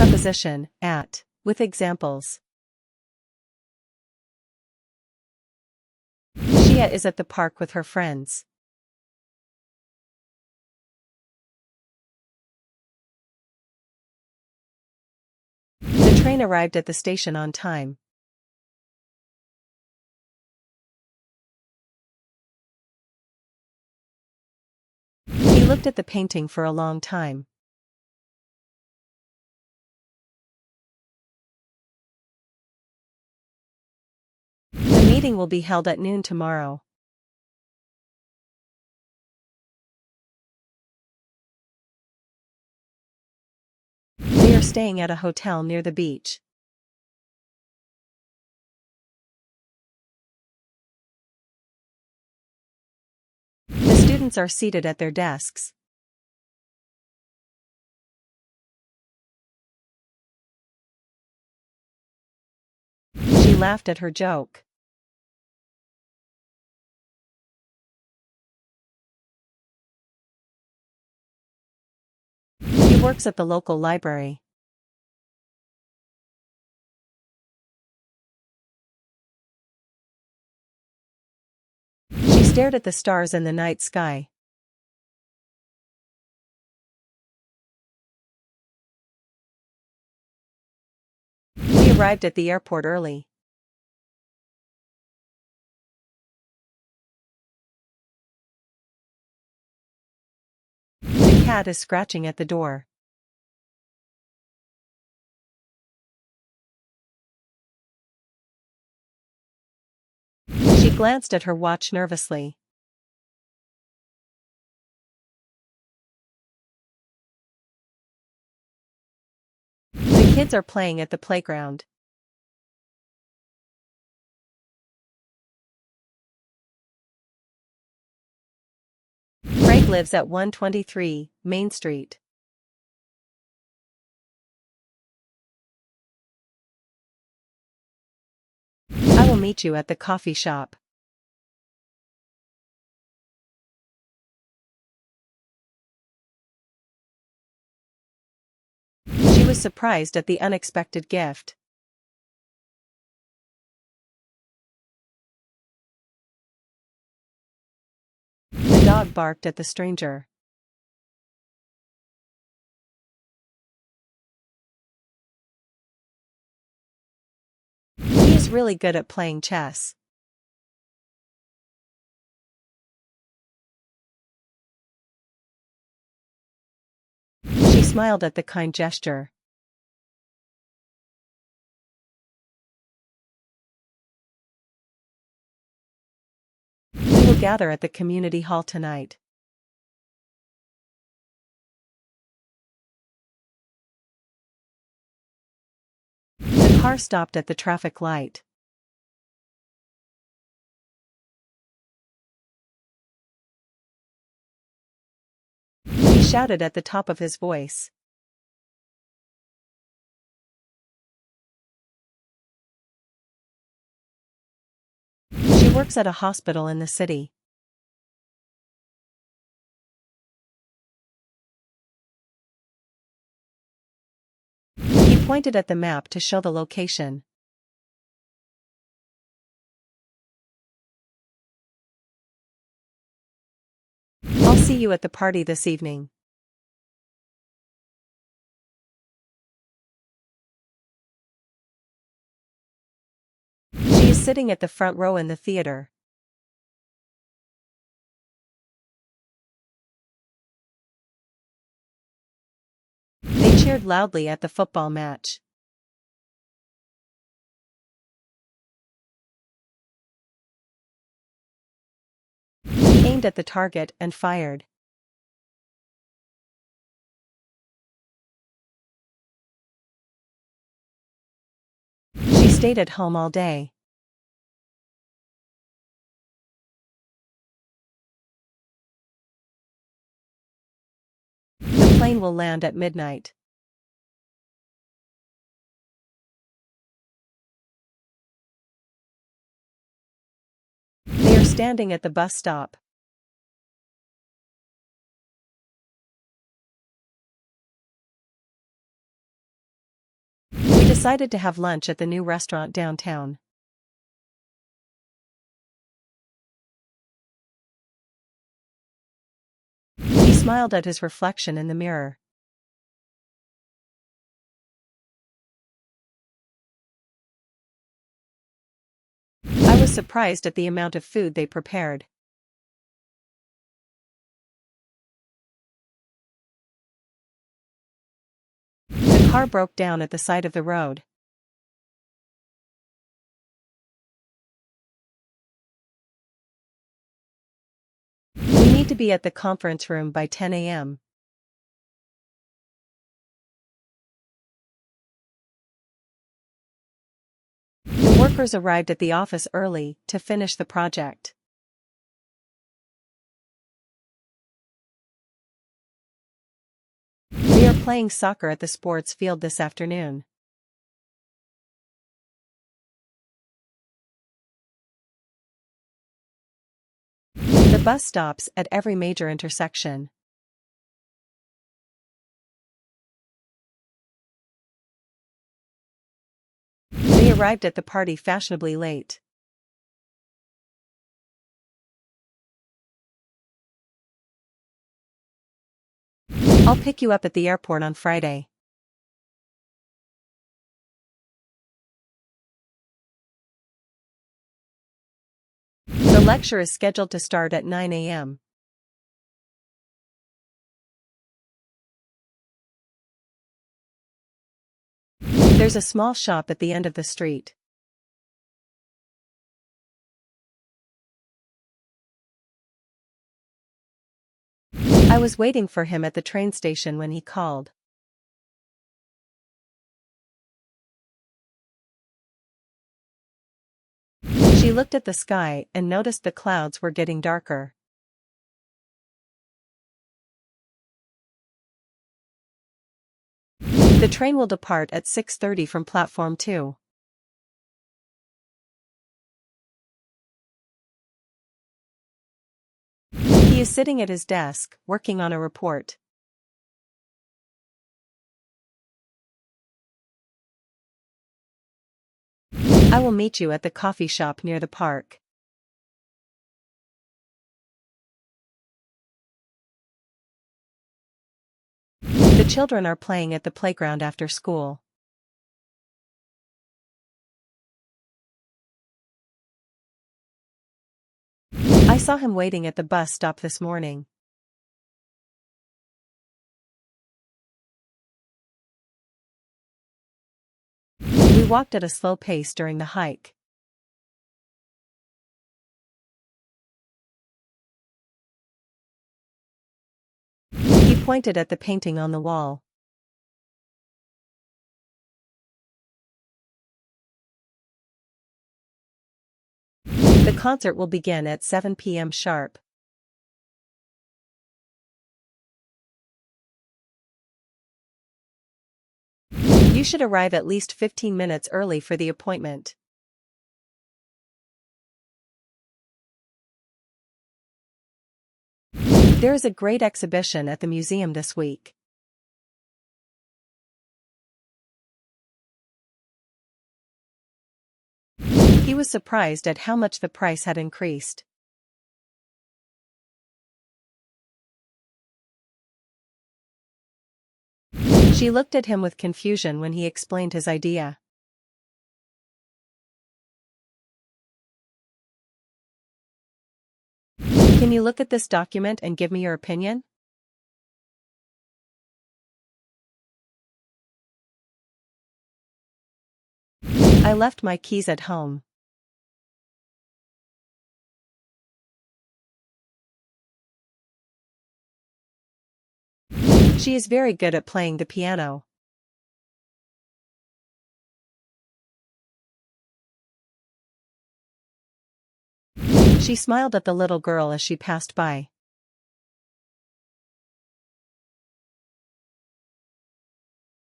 Preposition, at, with examples. Shia is at the park with her friends. The train arrived at the station on time. He looked at the painting for a long time. The meeting will be held at noon tomorrow. They are staying at a hotel near the beach. The students are seated at their desks. She laughed at her joke. He works at the local library. She stared at the stars in the night sky. We arrived at the airport early. The cat is scratching at the door. She glanced at her watch nervously. The kids are playing at the playground. Craig lives at 123 Main Street. I will meet you at the coffee shop. She was surprised at the unexpected gift. The dog barked at the stranger. He is really good at playing chess. She smiled at the kind gesture. We will gather at the community hall tonight. The car stopped at the traffic light. He shouted at the top of his voice. She works at a hospital in the city. He pointed at the map to show the location. I'll see you at the party this evening. She is sitting at the front row in the theater. They cheered loudly at the football match. He aimed at the target and fired. She stayed at home all day. The plane will land at midnight. They are standing at the bus stop. decided to have lunch at the new restaurant downtown. He smiled at his reflection in the mirror. I was surprised at the amount of food they prepared. The car broke down at the side of the road. We need to be at the conference room by 10 a.m. The workers arrived at the office early to finish the project. We are playing soccer at the sports field this afternoon. The bus stops at every major intersection. They arrived at the party fashionably late. I'll pick you up at the airport on Friday. The lecture is scheduled to start at 9 a.m. There's a small shop at the end of the street. I was waiting for him at the train station when he called. She looked at the sky and noticed the clouds were getting darker. The train will depart at 6:30 from platform 2. He is sitting at his desk, working on a report. I will meet you at the coffee shop near the park. The children are playing at the playground after school. I saw him waiting at the bus stop this morning. We walked at a slow pace during the hike. He pointed at the painting on the wall. The concert will begin at 7 p.m. sharp. You should arrive at least 15 minutes early for the appointment. There is a great exhibition at the museum this week. He was surprised at how much the price had increased. She looked at him with confusion when he explained his idea. Can you look at this document and give me your opinion? I left my keys at home. She is very good at playing the piano. She smiled at the little girl as she passed by.